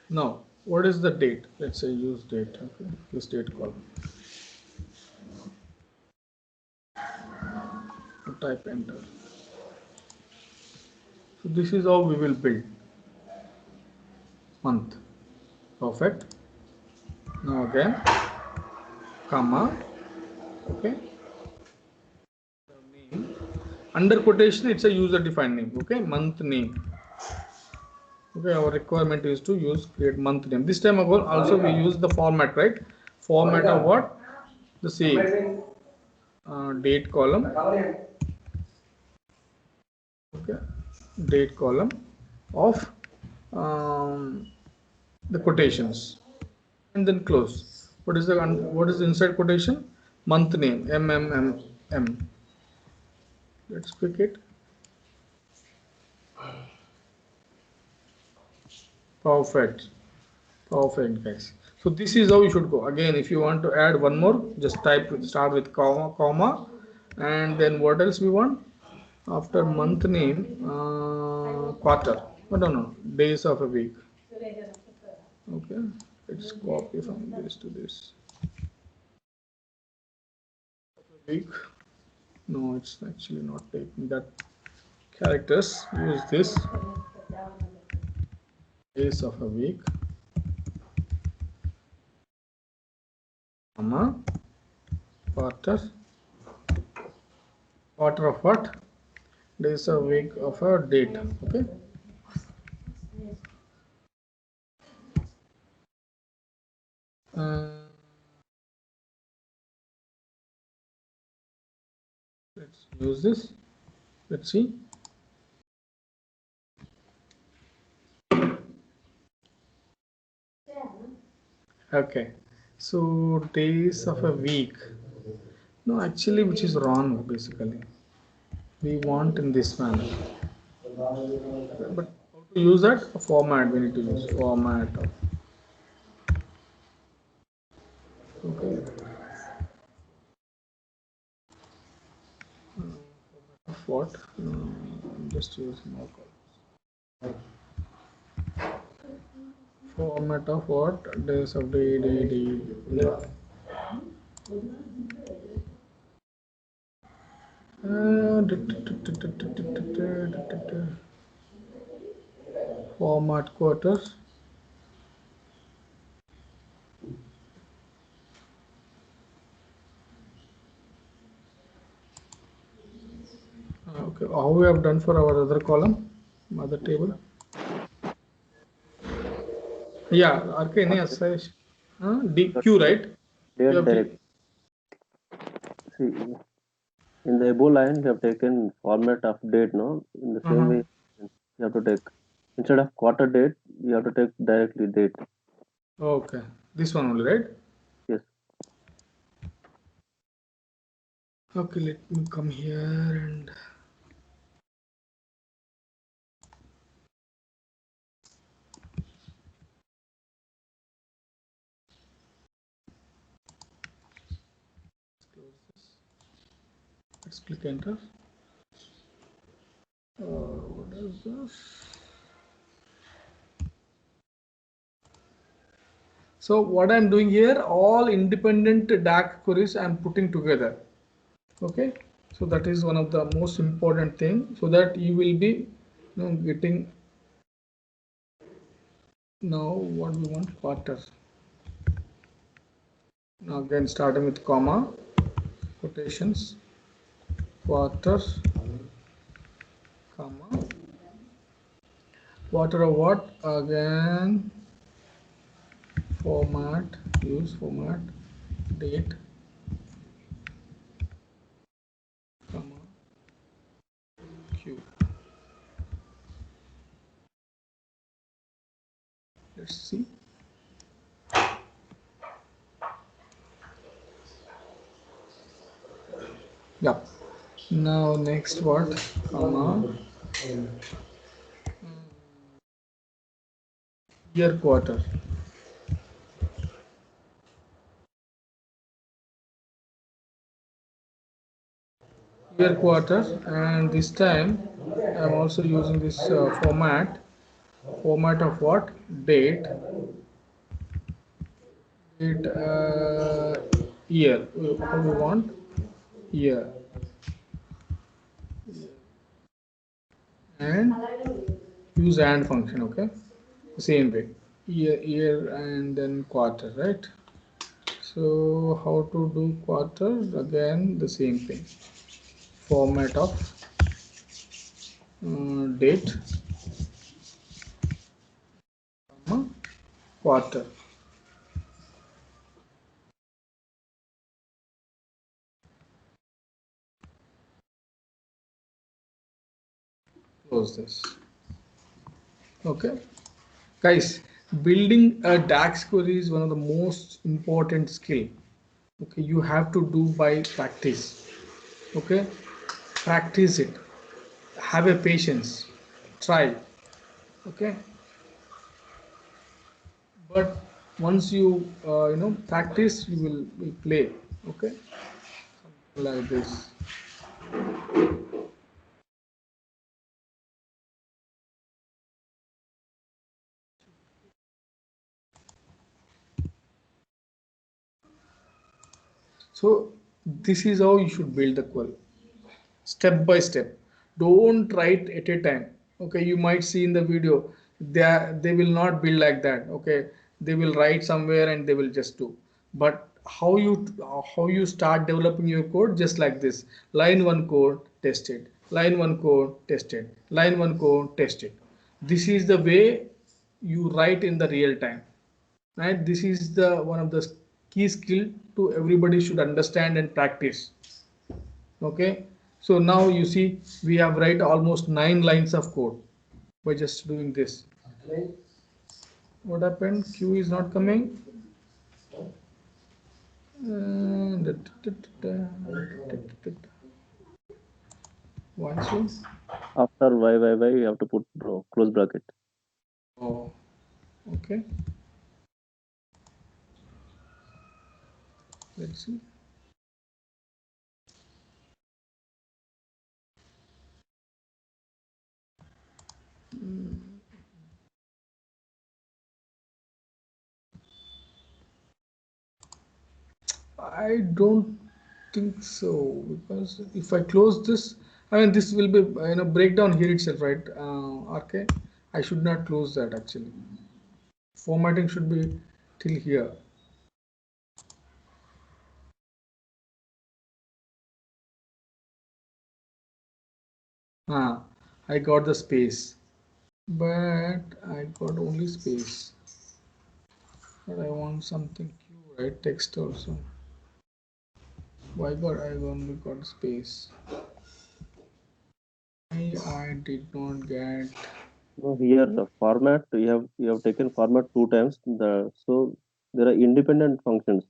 Now, what is the date? Let's say use date. Okay, use date column. Type enter. So this is how we will build month. Perfect. Now again, comma. Okay. Name. Under quotation, it's a user defined name. Okay, month name. Okay, our requirement is to use create month name. This time ago also we use the format, right? Format of what? The same date column. Okay, date column of the quotations, and then close. What is the inside quotation? Month name MMM. Let's click it. Perfect. Perfect, guys. So this is how you should go. Again, if you want to add one more, just start with comma, and then what else we want? After month name, quarter. Oh, no, days of a week. Okay, let's copy from this to this. Week. No, it's actually not taking that characters. Use this. Days of a week, comma, quarter. Quarter of what? Days a week of a date. Okay. Uh, let's use this. Let's see. Okay. So days of a week. No, actually, which is wrong basically. We want in this manner. But how to use that? A format. We need to use format. Okay. Of what? Just use more columns. Format of what? Days of day. Yeah. Format quarters. Okay, how we have done for our other column, other table? Yeah, RK, any aside? DQ, right? You Date have direct. See, in the above line, you have taken format of date, no? In the same way, you have to take, instead of quarter date, you have to take directly date. Okay, this one only, right? Yes. Okay, let me come here and close this. Let's click enter. What is this? So what I'm doing here, all independent DAC queries I'm putting together. Okay, so that is one of the most important thing, so that you will be getting. Now what we want, quarter. Now again starting with comma, quotations, quarter, comma, quarter of what? Again format, use format, date, comma, q. Let's see. Yep. Now next what? Comma year quarter. Year quarter, and this time I'm also using this format of what? Date, date, year. How we want? Year, and use and function. Okay, same way. Year and then quarter, right? So how to do quarter? Again, the same thing. Format of date, quarter. Close this. Okay, guys, building a DAX query is one of the most important skill. Okay, you have to do by practice. Okay, practice it. Have a patience. Try. Okay, but once you practice, you will play. Okay, like this. So this is how you should build the query, step by step. Don't write at a time. Okay, you might see in the video they will not build like that. Okay, they will write somewhere and they will just do. But how you start developing your code just like this: line one code tested, line one code tested, line one code tested. This is the way you write in the real time, right? This is the one of the key skill to everybody should understand and practice. Okay, so now you see we have write almost 9 lines of code by just doing this. What happened? Q is not coming. Why so? After y, you have to put close bracket. Oh, okay. Let's see. I don't think so, because if I close this, I mean this will be breakdown here itself, right? RK, I should not close that actually. Formatting should be till here. I got the space, but I got only space. But I want something Q, right? Text also. Why got I only got space? I did not get. No, here the format you have taken format 2 times. So there are independent functions.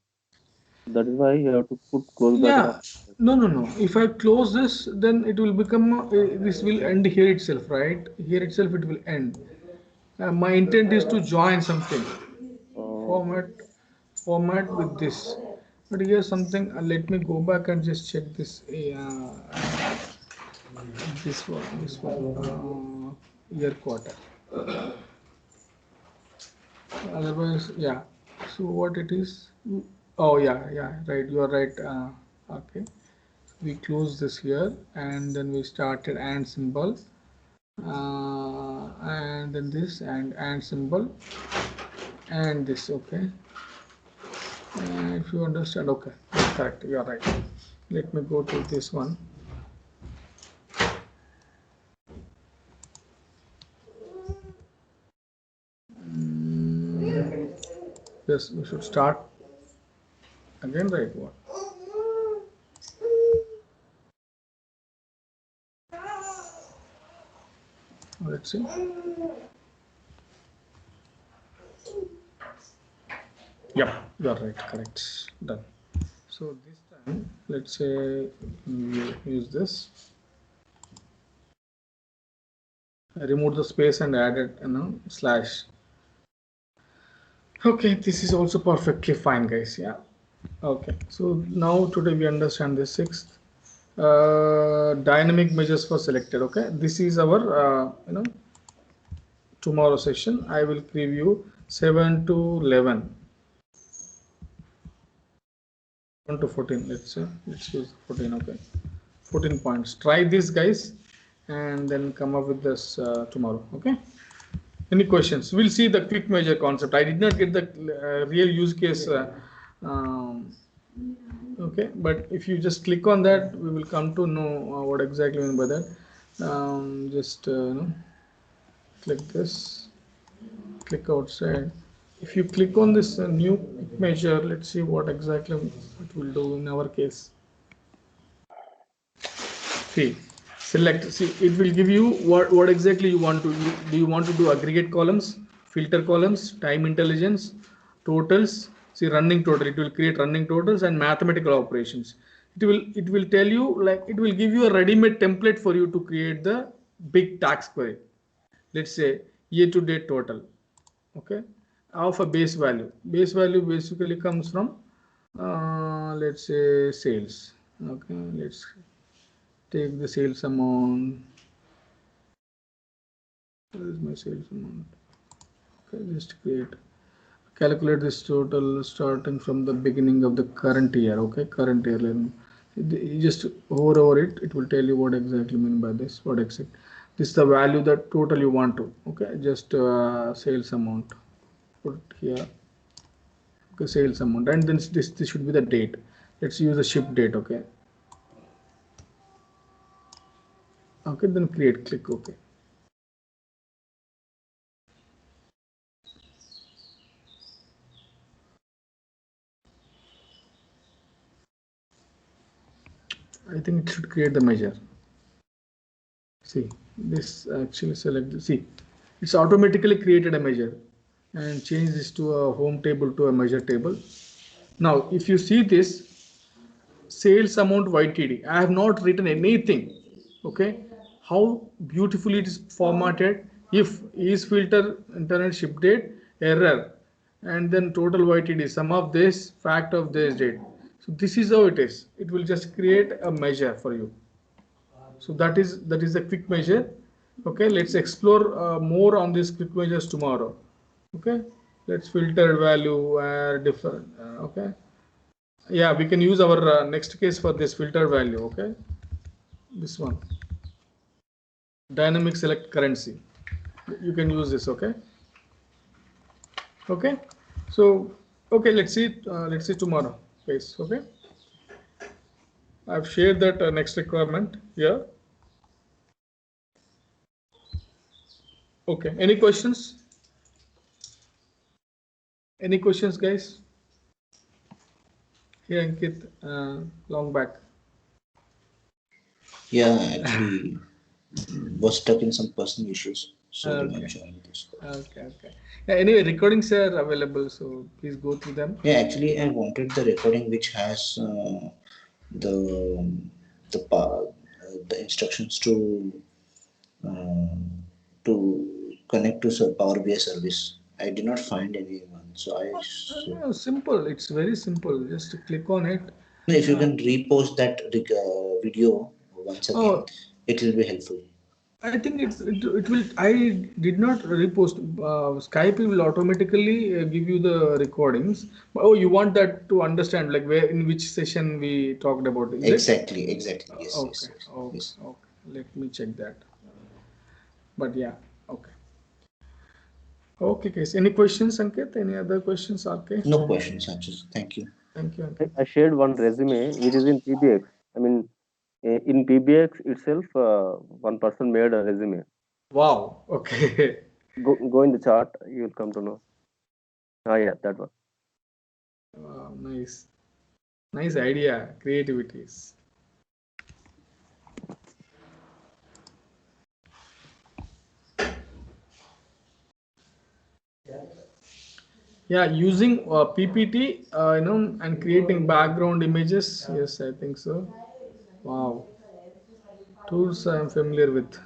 That is why you have to put close bracket Yeah, after that. no. If I close this, then it will become this will end here itself, right? Here itself it will end. My intent is to join something. Okay. Format, format with this. But here's something. Let me go back and just check this. This one, year quarter. Otherwise, yeah. So what it is? Oh yeah, right. You are right. Okay. We close this here, and then we started and symbol, and then this and symbol, and this. Okay. If you understand, okay, correct. You are right. Let me go to this one. Yes, we should start again, right? What? Let's see. Yep, you are right. Correct. Done. So this time. let's say use this. I remove the space and added slash. Okay, this is also perfectly fine, guys. Yeah. Okay, so now today we understand the sixth dynamic measures for selected. Okay, this is our tomorrow session. I will preview 7 to 11, 1 to 14. Let's use 14. Okay, 14 points. Try this, guys, and then come up with this tomorrow. Okay. Any questions? We'll see the quick measure concept. I did not get the real use case. Um, okay, but if you just click on that, we will come to know what exactly mean by that. Just click this, click outside. If you click on this new quick measure, let's see what exactly it will do in our case. See, select. See, it will give you what exactly you want to. Do you want to do aggregate columns, filter columns, time intelligence, totals? See, running total. It will create running totals and mathematical operations. It will tell you, like, it will give you a ready-made template for you to create the big tax query. Let's say year-to-date total. Okay, of a base value. Base value basically comes from let's say sales. Okay, let's take the sales amount. What is my sales amount? Okay, just calculate this total starting from the beginning of the current year. Okay, current year. You just hover over it. It will tell you what exactly mean by this. What exact? This is the value that total you want to. Okay, just sales amount. Put here. Okay, sales amount, and then this should be the date. Let's use the ship date. Okay. Okay, then create. Click OK. I think it should create the measure. See, this actually select. See, it's automatically created a measure and change this to a home table to a measure table. Now, if you see this sales amount YTD, I have not written anything. Okay, how beautifully it is formatted. If is filter internet ship date error, and then total YTD sum of this fact of this date. So this is how it is. It will just create a measure for you. So that is a quick measure. Okay, let's explore more on these quick measures tomorrow. Okay, let's filter value different. Okay, yeah, we can use our next case for this filter value. Okay, this one, dynamic select currency. You can use this. Okay. Okay, so okay, let's see tomorrow case. Okay, I've shared that next requirement here. Okay, any questions? Any questions, guys? Here, Ankit, long back. Yeah, actually, was stuck in some personal issues, so did not Okay. join this call. Okay. Yeah, anyway, recordings are available, so please go through them. Yeah, actually, I wanted the recording which has the the pa- the instructions uh, to connect to Power BI service. I did not find anyone, so No, simple. It's very simple. Just click on it. if you can repost that video once again, Oh, it will be helpful. I think it will. I did not repost. Skype will automatically give you the recordings. Oh, you want that to understand, like where in which session we talked about, is it? Exactly. Yes, Okay, yes, yes, okay, yes. okay. Let me check that. But yeah, okay. Okay, guys. Any questions, Ankit? Any other questions, RK? No questions, Sanchit. Thank you. Thank you, I, Ankit. I shared one resume which is in PBX. I mean, in PBX itself, one person made a resume. Wow. Okay. Go in the chart, you'll come to know. Ah, yeah, that one. Wow, nice. Nice idea. Creativities. Yeah, using PPT, and creating background images. Yes, I think so. Wow, tools I am familiar with.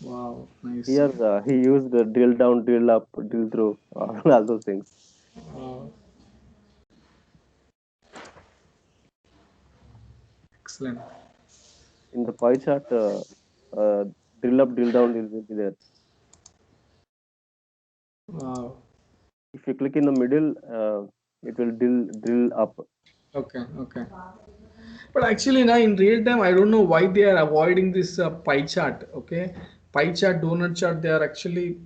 Wow, nice. Here he used the drill down, drill up, drill through, all those things. Wow, excellent. In the pie chart, uh, drill up, drill down will be there. Wow. If you click in the middle, it will drill up. Okay, okay. But actually, now in real time, I don't know why they are avoiding this pie chart. Okay, pie chart, donut chart, they are actually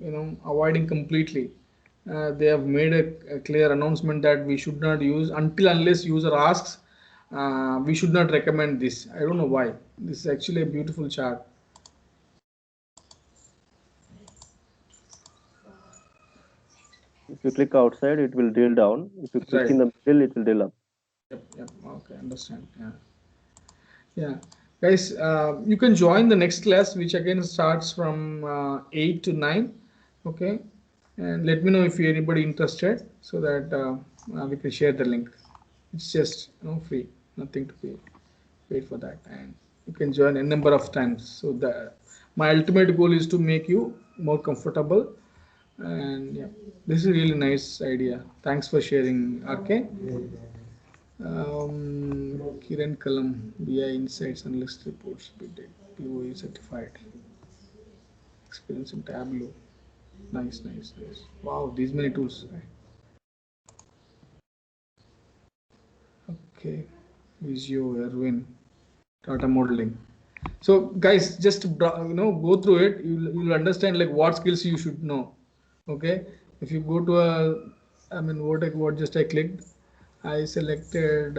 avoiding completely. They have made a clear announcement that we should not use until unless user asks. We should not recommend this. I don't know why. This is actually a beautiful chart. If you click outside, it will drill down. If you click Right. in the middle, it will drill up. Yep. Yep. Okay. Understand. Yeah. Yeah, guys, you can join the next class, which again starts from 8 to 9. Okay, and let me know if you anybody interested so that we can share the link. It's just free, nothing to pay. Wait for that, and you can join a number of times. So the my ultimate goal is to make you more comfortable. And yeah, this is a really nice idea. Thanks for sharing, RK. Kiran Kalam, BI Insights Analyst Reports, BTech, POE certified. Experience in Tableau. Nice, nice, nice. Wow, these many tools. Okay. Visio, Erwin, Tata Modeling. So, guys, just go through it. You'll understand like what skills you should know. Okay. If you go to what just I clicked. I selected.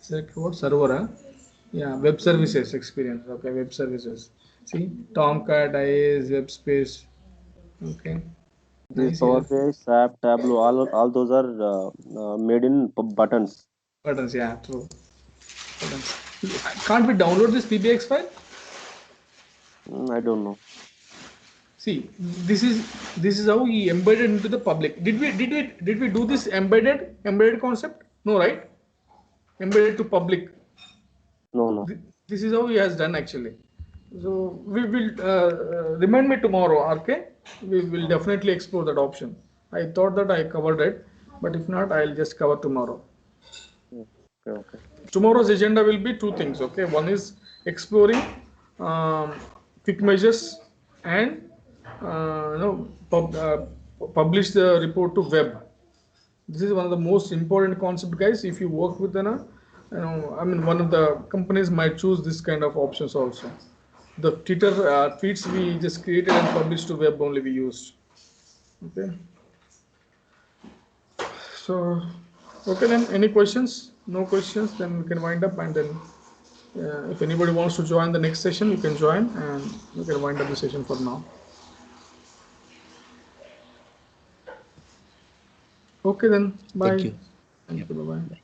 Select what server? Huh? Yeah, web services experience. Okay, web services. See, Tomcat, IaaS, web space. Okay, This nice. Power Yeah, BI, SAP, Tableau, all those are made in buttons. buttons. Yeah, true. Buttons. Can't we download this PBX file? I don't know. See, this is how we embedded into the public. Did we do this embedded concept? No, right? Embedded to public. No, no. This is how he has done actually. So we will remind me tomorrow, okay? We will definitely explore that option. I thought that I covered it, but if not, I'll just cover tomorrow. Okay, okay. Tomorrow's agenda will be two things, okay? One is exploring um, quick measures and publish the report to web. This is one of the most important concept, guys. If you work with one of the companies might choose this kind of options also. The Twitter tweets we just created and published to web only we used. Okay. So, okay then. Any questions? No questions. Then we can wind up, and then if anybody wants to join the next session, you can join, and we can wind up the session for now. Okay then. Bye. Thank you. Thank you. Bye bye.